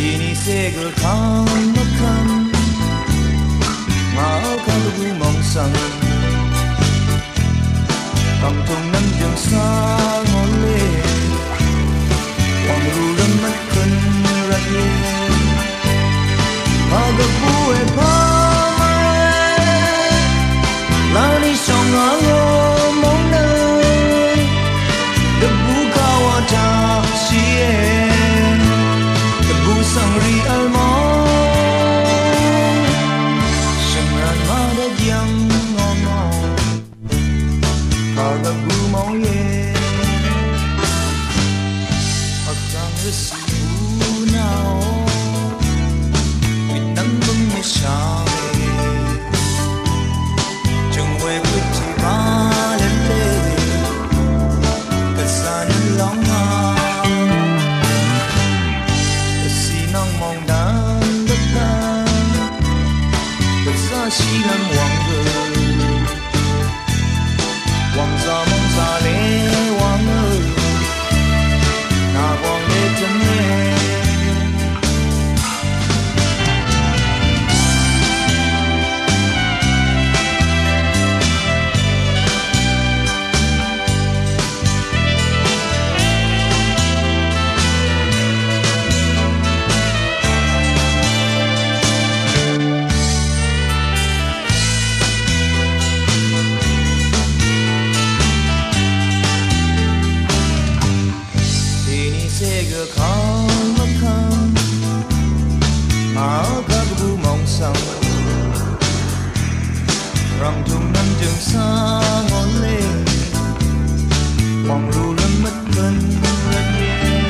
이 색을 강력한 마가부 멍상 감동난 병상올래 왕루는 맛큰 라디에 마가부의 밤에 라니 성하고 먹는 대부가와 다시에 Sangri almond Sangran mada diang ngono Kagabu mau ye Akang resibu nao Winang bung me shame Jungwe kuti ba lele Kasan long ha西南望个，望沙望沙嘞望儿，那望嘞真嘞。Răng thùng năm trường xa ngón lên Hoàng ru lâm mất vân rất nhẹ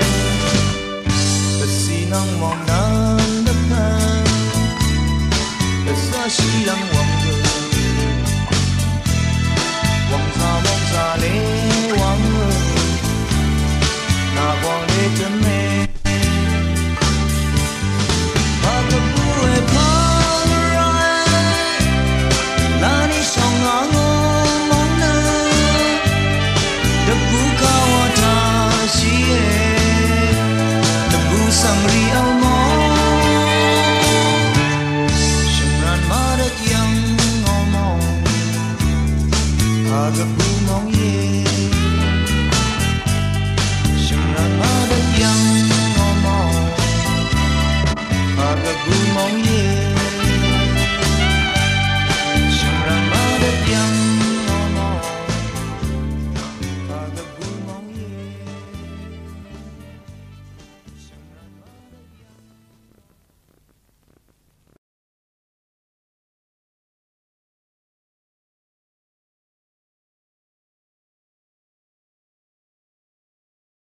Thật xì năng mong nan đất thang Thật xa xì lăng hoàng gờ Hoàng xa mong xa lê hoàng ngờ Nà hoàng lê chân mê